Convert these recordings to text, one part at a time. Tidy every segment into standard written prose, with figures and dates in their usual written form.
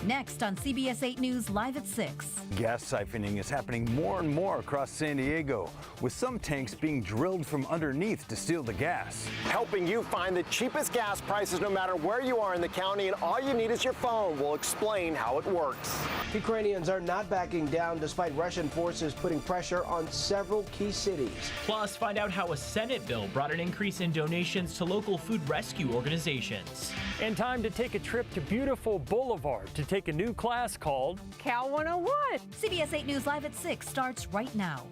Next on CBS 8 News Live at 6. Gas siphoning is happening more and more across San Diego, with some tanks being drilled from underneath to steal the gas. Helping you find the cheapest gas prices no matter where you are in the county, and all you need is your phone. We'll explain how it works. Ukrainians are not backing down despite Russian forces putting pressure on several key cities. Plus, find out how a Senate bill brought an increase in donations to local food rescue organizations. And time to take a trip to beautiful Boulevard to take a new class called Cal 101. CBS 8 News Live at 6 starts right now.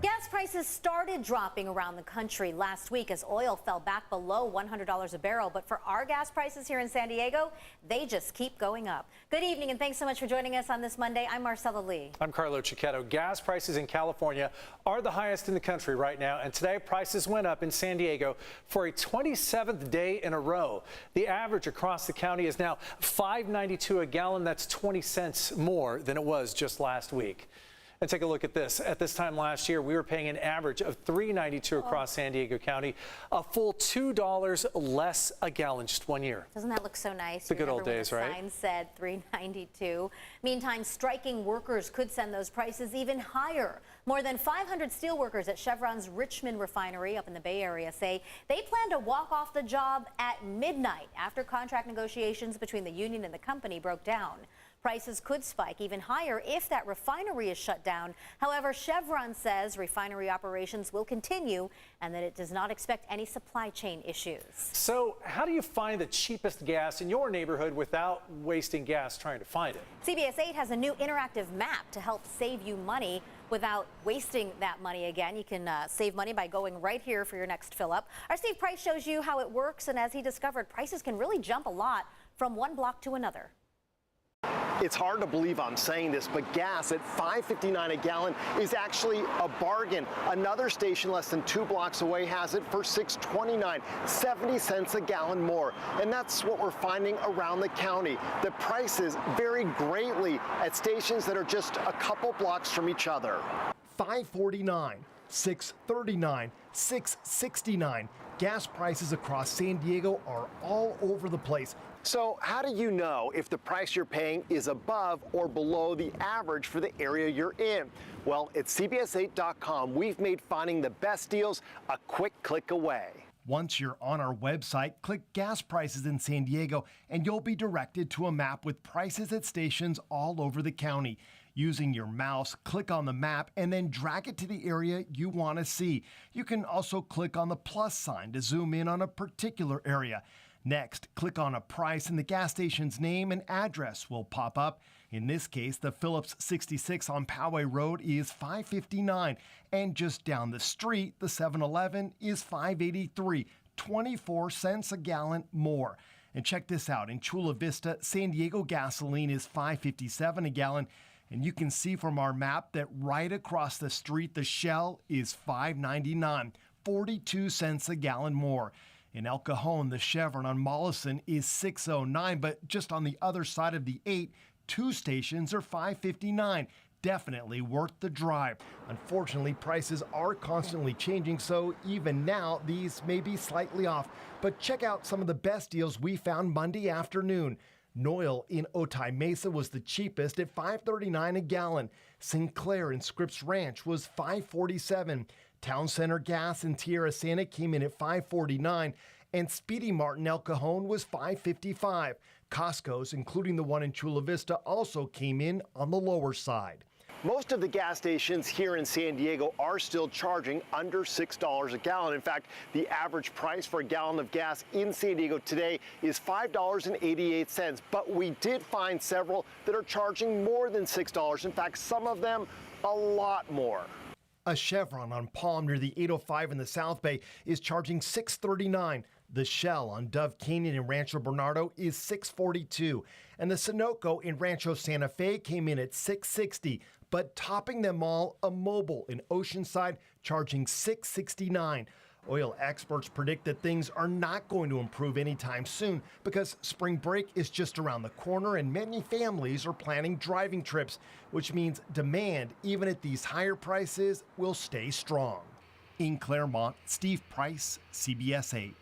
Gas prices started dropping around the country last week as oil fell back below $100 a barrel. But for our gas prices here in San Diego, they just keep going up. Good evening, and thanks so much for joining us on this Monday. I'm Marcella Lee. I'm Carlo Cicchetto. Gas prices in California are the highest in the country right now, and today prices went up in San Diego for a 27th day in a row. The average across the county is now $5.92 a gallon. That's 20 cents more than it was just last week. And take a look at this. At this time last year, we were paying an average of $3.92 across San Diego County, a full $2 less a gallon just 1 year. Doesn't that look so nice? The good old days, right? The sign said $3.92. Meantime, striking workers could send those prices even higher. More than 500 steelworkers at Chevron's Richmond refinery up in the Bay Area say they plan to walk off the job at midnight after contract negotiations between the union and the company broke down. Prices could spike even higher if that refinery is shut down. However, Chevron says refinery operations will continue and that it does not expect any supply chain issues. So how do you find the cheapest gas in your neighborhood without wasting gas trying to find it? CBS 8 has a new interactive map to help save you money without wasting that money again. You can save money by going right here for your next fill up. Our Steve Price shows you how it works, and as he discovered, prices can really jump a lot from one block to another. It's hard to believe I'm saying this, but gas at $5.59 a gallon is actually a bargain. Another station less than 2 blocks away has it for $6.29, 70 cents a gallon more. And that's what we're finding around the county. The prices vary greatly at stations that are just a couple blocks from each other. $5.49, $6.39, $6.69. Gas prices across San Diego are all over the place. So how do you know if the price you're paying is above or below the average for the area you're in? Well, at CBS8.com, we've made finding the best deals a quick click away. Once you're on our website, click gas prices in San Diego, and you'll be directed to a map with prices at stations all over the county. Using your mouse, click on the map and then drag it to the area you want to see. You can also click on the plus sign to zoom in on a particular area. Next, click on a price and the gas station's name and address will pop up. In this case, the Phillips 66 on Poway Road is $5.59, and just down the street, the 7-Eleven is $5.83, 24 cents a gallon more. And check this out, in Chula Vista, San Diego gasoline is $5.57 a gallon, and you can see from our map that right across the street, the Shell is $5.99, 42 cents a gallon more. In El Cajon, the Chevron on Mollison is $6.09, but just on the other side of the 8, 2 stations are $5.59. Definitely worth the drive. Unfortunately, prices are constantly changing, so even now, these may be slightly off. But check out some of the best deals we found Monday afternoon. Noil in Otay Mesa was the cheapest at $5.39 a gallon. Sinclair in Scripps Ranch was $5.47. Town Center Gas in Tierra Santa came in at $5.49, and Speedy Mart in El Cajon was $5.55. Costco's, including the one in Chula Vista, also came in on the lower side. Most of the gas stations here in San Diego are still charging under $6 a gallon. In fact, the average price for a gallon of gas in San Diego today is $5.88. But we did find several that are charging more than $6. In fact, some of them a lot more. A Chevron on Palm near the 805 in the South Bay is charging $6.39. The Shell on Dove Canyon in Rancho Bernardo is $6.42. And the Sunoco in Rancho Santa Fe came in at $6.60. But topping them all, a Mobil in Oceanside charging $6.69. Oil experts predict that things are not going to improve anytime soon because spring break is just around the corner and many families are planning driving trips, which means demand, even at these higher prices, will stay strong. In Claremont, Steve Price, CBS 8.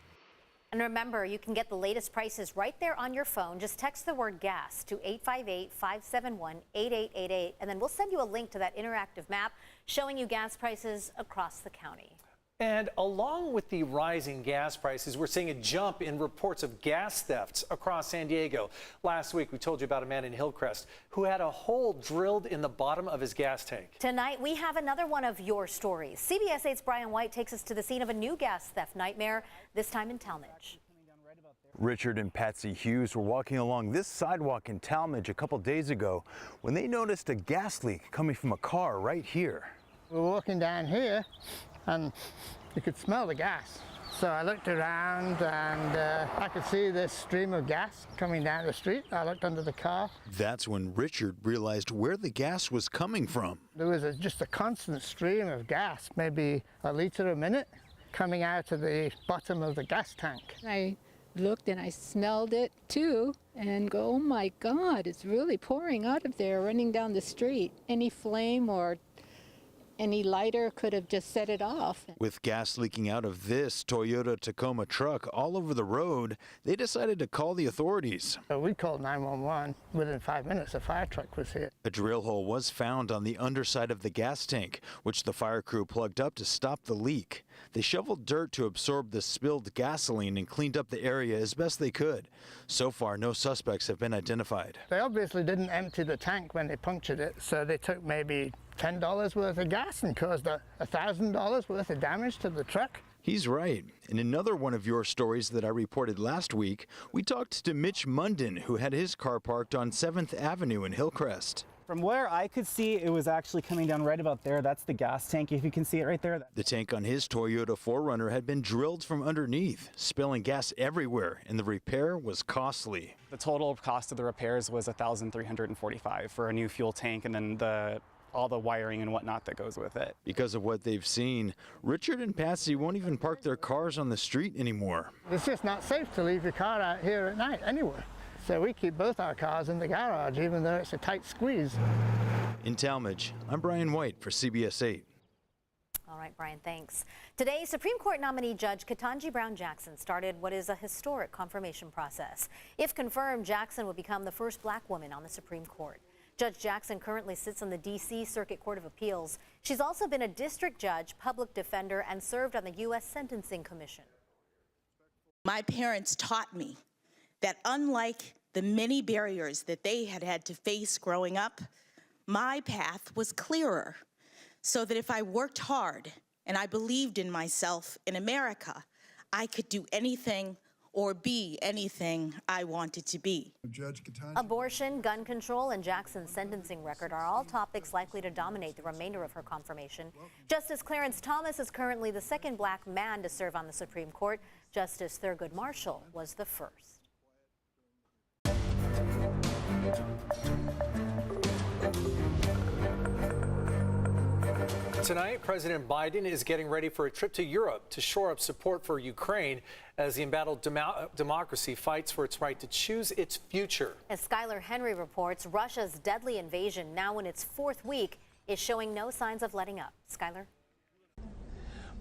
And remember, you can get the latest prices right there on your phone. Just text the word gas to 858-571-8888, and then we'll send you a link to that interactive map showing you gas prices across the county. And along with the rising gas prices, we're seeing a jump in reports of gas thefts across San Diego. Last week, we told you about a man in Hillcrest who had a hole drilled in the bottom of his gas tank. Tonight, we have another one of your stories. CBS 8's Brian White takes us to the scene of a new gas theft nightmare, this time in Talmadge. Richard and Patsy Hughes were walking along this sidewalk in Talmadge a couple days ago when they noticed a gas leak coming from a car right here. We were walking down here and you could smell the gas. So I looked around and I could see this stream of gas coming down the street. I looked under the car. That's when Richard realized where the gas was coming from. There was just a constant stream of gas, maybe a liter a minute, coming out of the bottom of the gas tank. I looked and I smelled it too and go, oh my God, it's really pouring out of there, running down the street. Any flame or any lighter could have just set it off. With gas leaking out of this Toyota Tacoma truck all over the road, they decided to call the authorities. So we called 911. Within 5 minutes, a fire truck was here. A drill hole was found on the underside of the gas tank, which the fire crew plugged up to stop the leak. They shoveled dirt to absorb the spilled gasoline and cleaned up the area as best they could. So far, no suspects have been identified. They obviously didn't empty the tank when they punctured it, so they took maybe $10 worth of gas and caused $1,000 worth of damage to the truck. He's right. In another one of your stories that I reported last week, we talked to Mitch Munden, who had his car parked on 7th Avenue in Hillcrest. From where I could see, it was actually coming down right about there. That's the gas tank, if you can see it right there. The tank on his Toyota 4Runner had been drilled from underneath, spilling gas everywhere, and the repair was costly. The total cost of the repairs was $1,345 for a new fuel tank, and then all the wiring and whatnot that goes with it. Because of what they've seen, Richard and Patsy won't even park their cars on the street anymore. It's just not safe to leave your car out here at night anywhere. So we keep both our cars in the garage, even though it's a tight squeeze. In Talmadge, I'm Brian White for CBS 8. All right, Brian, thanks. Today, Supreme Court nominee Judge Ketanji Brown Jackson started what is a historic confirmation process. If confirmed, Jackson would become the first black woman on the Supreme Court. Judge Jackson currently sits on the D.C. Circuit Court of Appeals. She's also been a district judge, public defender, and served on the U.S. Sentencing Commission. My parents taught me that unlike the many barriers that they had to face growing up, my path was clearer, so that if I worked hard and I believed in myself in America, I could do anything or be anything I wanted to be. Abortion, gun control, and Jackson's sentencing record are all topics likely to dominate the remainder of her confirmation. Justice Clarence Thomas is currently the second black man to serve on the Supreme Court. Justice Thurgood Marshall was the first. Tonight, President Biden is getting ready for a trip to Europe to shore up support for Ukraine as the embattled democracy fights for its right to choose its future. As Skylar Henry reports, Russia's deadly invasion, now in its fourth week, is showing no signs of letting up. Skylar?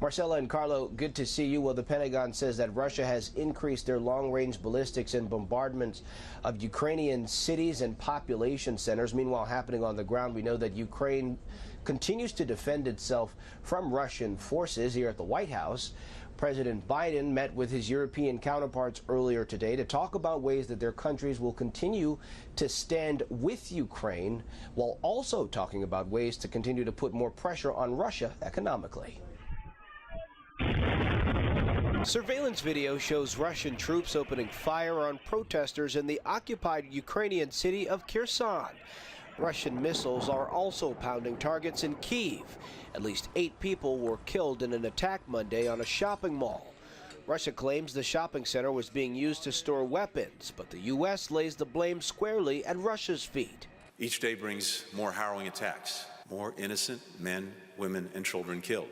Marcella and Carlo, good to see you. Well, the Pentagon says that Russia has increased their long-range ballistics and bombardments of Ukrainian cities and population centers. Meanwhile, happening on the ground, we know that Ukraine continues to defend itself from Russian forces. Here at the White House, President Biden met with his European counterparts earlier today to talk about ways that their countries will continue to stand with Ukraine, while also talking about ways to continue to put more pressure on Russia economically. Surveillance video shows Russian troops opening fire on protesters in the occupied Ukrainian city of Kherson. Russian missiles are also pounding targets in Kyiv. At least 8 people were killed in an attack Monday on a shopping mall. Russia claims the shopping center was being used to store weapons, but the U.S. lays the blame squarely at Russia's feet. Each day brings more harrowing attacks, more innocent men, women, and children killed.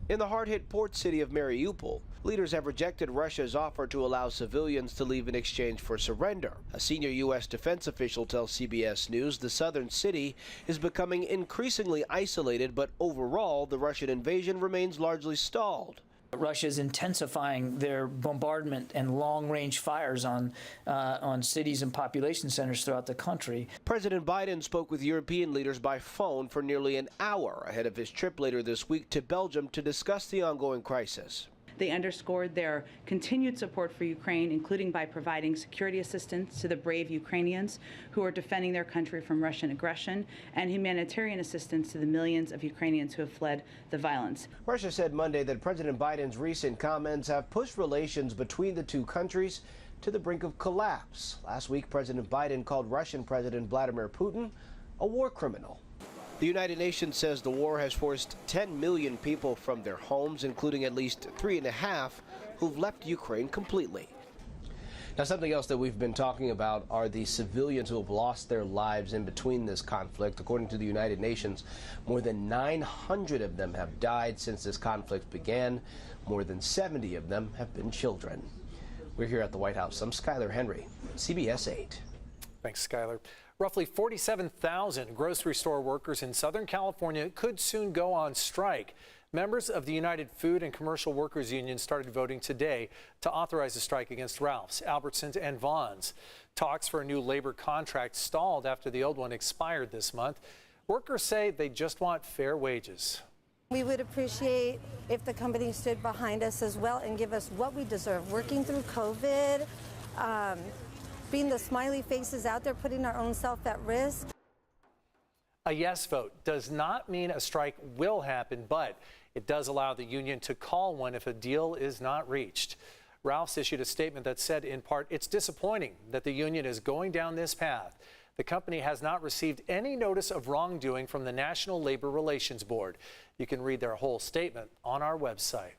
In the hard-hit port city of Mariupol, leaders have rejected Russia's offer to allow civilians to leave in exchange for surrender. A senior U.S. defense official tells CBS News the southern city is becoming increasingly isolated, but overall, the Russian invasion remains largely stalled. Russia is intensifying their bombardment and long-range fires on cities and population centers throughout the country. President Biden spoke with European leaders by phone for nearly an hour ahead of his trip later this week to Belgium to discuss the ongoing crisis. They underscored their continued support for Ukraine, including by providing security assistance to the brave Ukrainians who are defending their country from Russian aggression, and humanitarian assistance to the millions of Ukrainians who have fled the violence. Russia said Monday that President Biden's recent comments have pushed relations between the two countries to the brink of collapse. Last week, President Biden called Russian President Vladimir Putin a war criminal. The United Nations says the war has forced 10 million people from their homes, including at least 3.5 who've left Ukraine completely. Now, something else that we've been talking about are the civilians who have lost their lives in between this conflict. According to the United Nations, more than 900 of them have died since this conflict began. More than 70 of them have been children. We're here at the White House. I'm Skyler Henry, CBS 8. Thanks, Skyler. Roughly 47,000 grocery store workers in Southern California could soon go on strike. Members of the United Food and Commercial Workers Union started voting today to authorize a strike against Ralph's, Albertsons, and Vons. Talks for a new labor contract stalled after the old one expired this month. Workers say they just want fair wages. We would appreciate if the company stood behind us as well and give us what we deserve. Working through COVID, being the smiley faces out there, putting our own self at risk. A yes vote does not mean a strike will happen, but it does allow the union to call one if a deal is not reached. Ralph's issued a statement that said, in part, it's disappointing that the union is going down this path. The company has not received any notice of wrongdoing from the National Labor Relations Board. You can read their whole statement on our website.